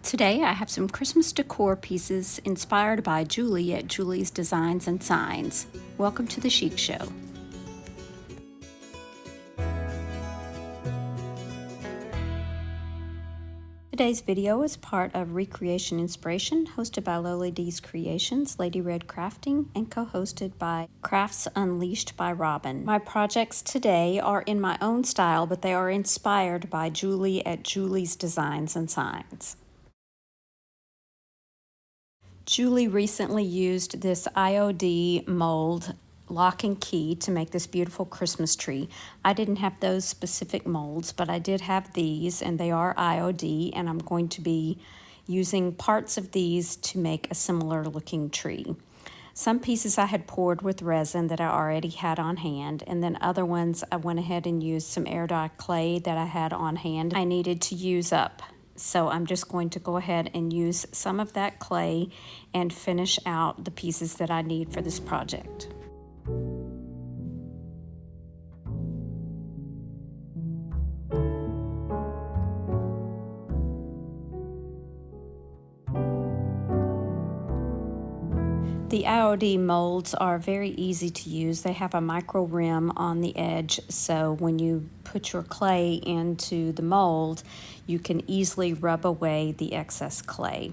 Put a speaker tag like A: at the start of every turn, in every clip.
A: Today I have some Christmas decor pieces inspired by Julie at Julie's Designs and Signs. Welcome to the Chic Show. Today's video is part of Recreation Inspiration, hosted by Loli D's Creations, Lady Red Crafting, and co-hosted by Crafts Unleashed by Robin. My projects today are in my own style, but they are inspired by Julie at Julie's Designs and Signs. Julie recently used this IOD mold lock and key to make this beautiful Christmas tree. I didn't have those specific molds, but I did have these, and they are IOD, and I'm going to be using parts of these to make a similar looking tree. Some pieces I had poured with resin that I already had on hand, and then other ones I went ahead and used some air dye clay that I had on hand I needed to use up. So I'm just going to go ahead and use some of that clay and finish out the pieces that I need for this project. The IOD molds are very easy to use. They have a micro rim on the edge, so when you put your clay into the mold, you can easily rub away the excess clay.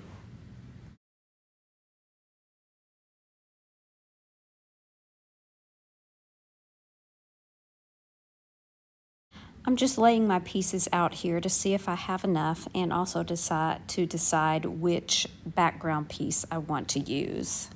A: I'm just laying my pieces out here to see if I have enough, and also decide which background piece I want to use.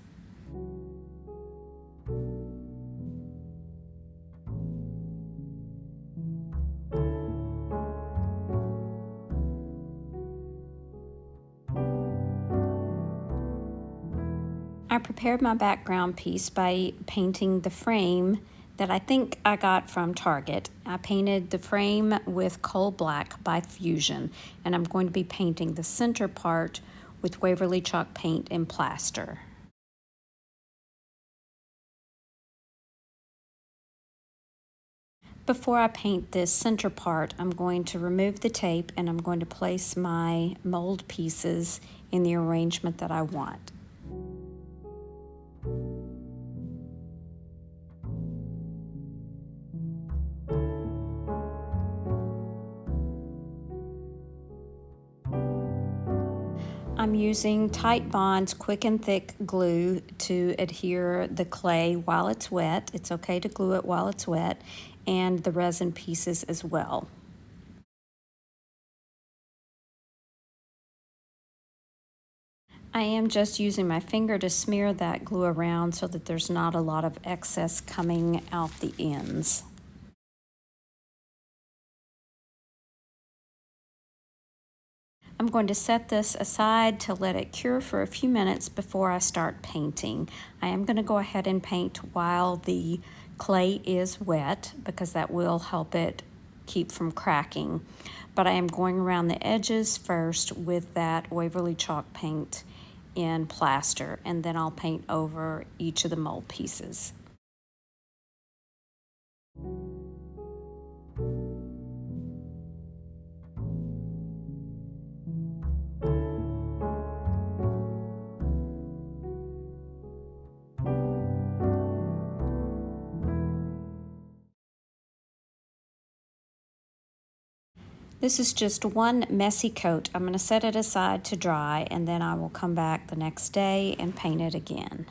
A: I prepared my background piece by painting the frame that I think I got from Target. I painted the frame with coal black by Fusion, and I'm going to be painting the center part with Waverly chalk paint and plaster. Before I paint this center part, I'm going to remove the tape, and I'm going to place my mold pieces in the arrangement that I want. I'm using Titebond's Quick and Thick glue to adhere the clay while it's wet. It's okay to glue it while it's wet, and the resin pieces as well. I am just using my finger to smear that glue around so that there's not a lot of excess coming out the ends. I'm going to set this aside to let it cure for a few minutes before I start painting. I am going to go ahead and paint while the clay is wet because that will help it keep from cracking. But I am going around the edges first with that Waverly chalk paint in plaster, and then I'll paint over each of the mold pieces. This is just one messy coat. I'm going to set it aside to dry, and then I will come back the next day and paint it again.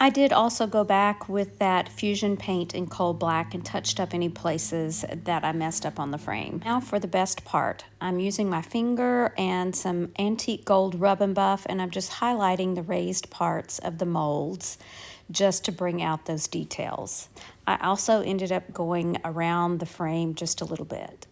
A: I did also go back with that Fusion paint in coal black and touched up any places that I messed up on the frame. Now for the best part. I'm using my finger and some antique gold rub and buff, and I'm just highlighting the raised parts of the molds just to bring out those details. I also ended up going around the frame just a little bit.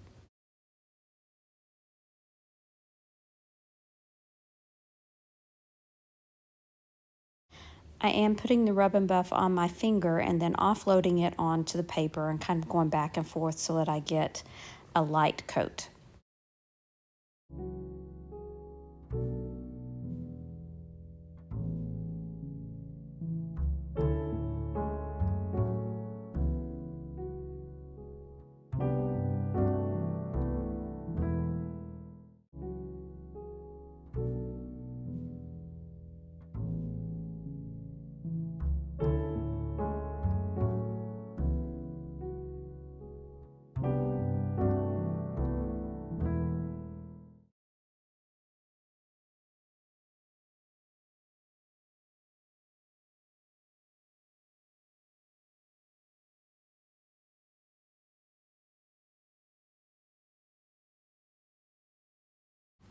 A: I am putting the rub and buff on my finger and then offloading it onto the paper and kind of going back and forth so that I get a light coat.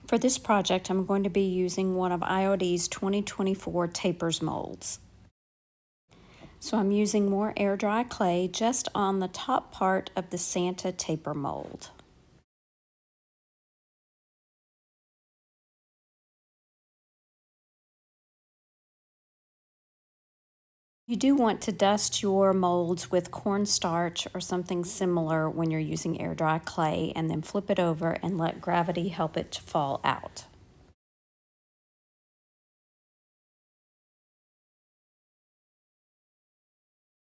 A: For this project, I'm going to be using one of IOD's 2024 Tapers molds. So I'm using more air dry clay just on the top part of the Santa taper mold. You do want to dust your molds with cornstarch or something similar when you're using air dry clay, and then flip it over and let gravity help it to fall out.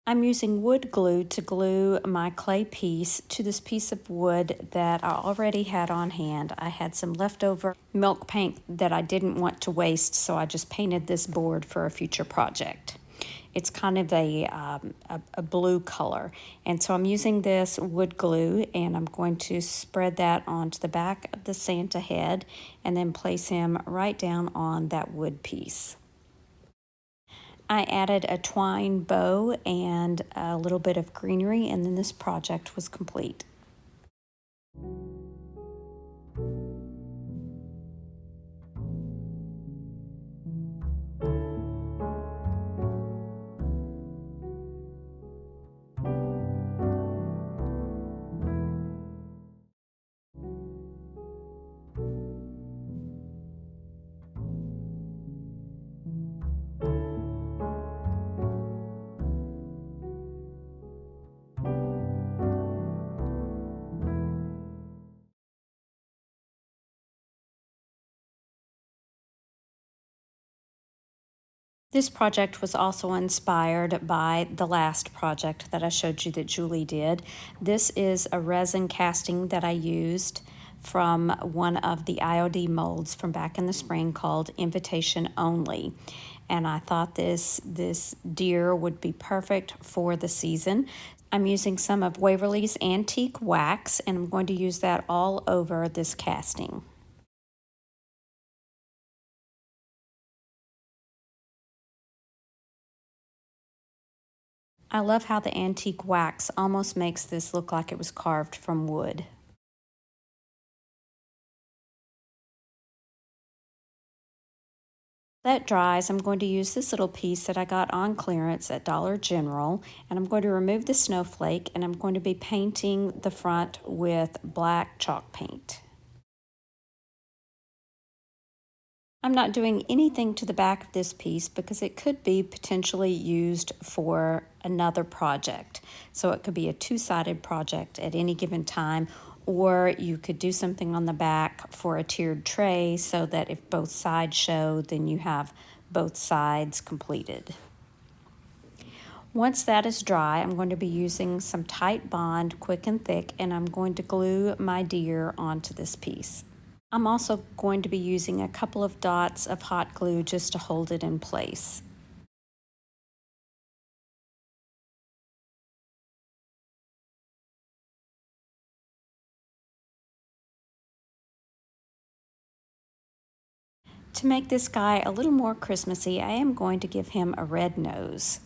A: I'm using wood glue to glue my clay piece to this piece of wood that I already had on hand. I had some leftover milk paint that I didn't want to waste, so I just painted this board for a future project. It's kind of a blue color. And so I'm using this wood glue, and I'm going to spread that onto the back of the Santa head and then place him right down on that wood piece. I added a twine bow and a little bit of greenery, and then this project was complete. This project was also inspired by the last project that I showed you that Julie did. This is a resin casting that I used from one of the IOD molds from back in the spring called Invitation Only. And I thought this deer would be perfect for the season. I'm using some of Waverly's Antique Wax, and I'm going to use that all over this casting. I love how the antique wax almost makes this look like it was carved from wood. That dries, I'm going to use this little piece that I got on clearance at Dollar General, and I'm going to remove the snowflake, and I'm going to be painting the front with black chalk paint. I'm not doing anything to the back of this piece because it could be potentially used for another project. So it could be a two-sided project at any given time, or you could do something on the back for a tiered tray so that if both sides show, then you have both sides completed. Once that is dry, I'm going to be using some Tight Bond, quick and thick, and I'm going to glue my deer onto this piece. I'm also going to be using a couple of dots of hot glue just to hold it in place. To make this guy a little more Christmassy, I am going to give him a red nose.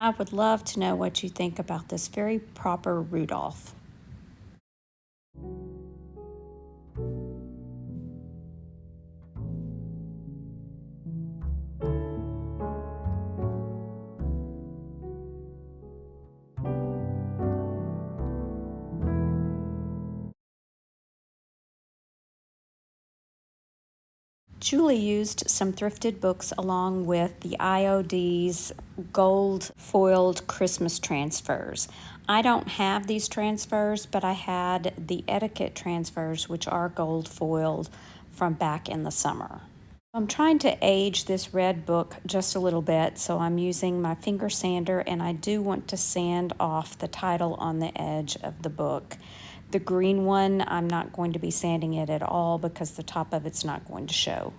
A: I would love to know what you think about this very proper Rudolph. Julie used some thrifted books along with the IOD's gold foiled Christmas transfers. I don't have these transfers, but I had the etiquette transfers, which are gold foiled from back in the summer. I'm trying to age this red book just a little bit, so I'm using my finger sander, and I do want to sand off the title on the edge of the book. The green one, I'm not going to be sanding it at all because the top of it's not going to show.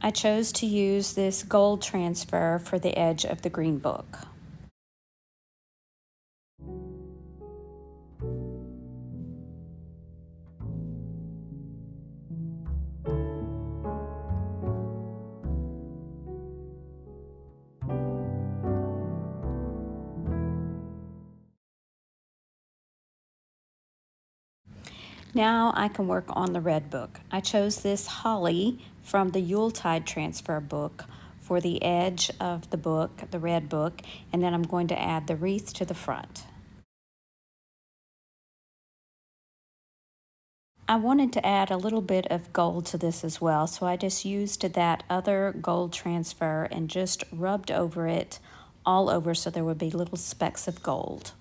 A: I chose to use this gold transfer for the edge of the green book. Now I can work on the red book. I chose this holly from the Yuletide transfer book for the edge of the book, the red book, and then I'm going to add the wreath to the front. I wanted to add a little bit of gold to this as well, so I just used that other gold transfer and just rubbed over it all over so there would be little specks of gold.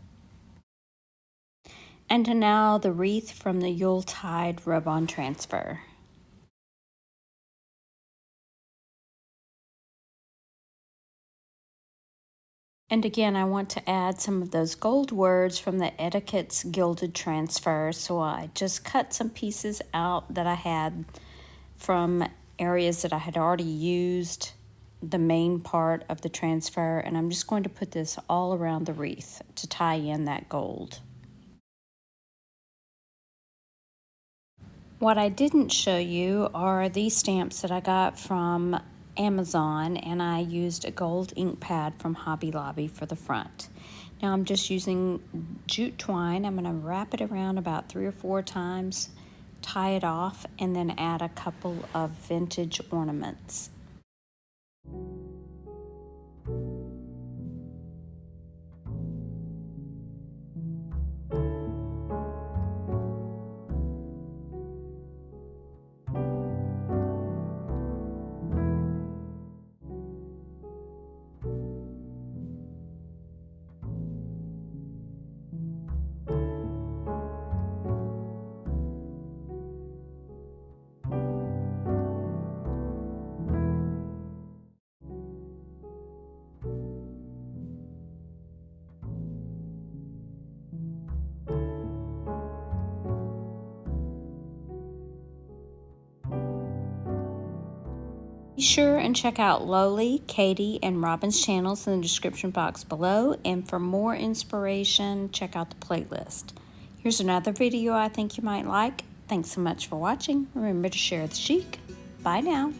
A: And now the wreath from the Yuletide rub-on transfer. And again, I want to add some of those gold words from the Etiquette's Gilded Transfer. So I just cut some pieces out that I had from areas that I had already used the main part of the transfer. And I'm just going to put this all around the wreath to tie in that gold. What I didn't show you are these stamps that I got from Amazon, and I used a gold ink pad from Hobby Lobby for the front. Now I'm just using jute twine. I'm going to wrap it around about 3 or 4 times, tie it off, and then add a couple of vintage ornaments. Be sure and check out Lowly, Katie, and Robin's channels in the description box below. And for more inspiration, check out the playlist. Here's another video I think you might like. Thanks so much for watching. Remember to share the chic. Bye now.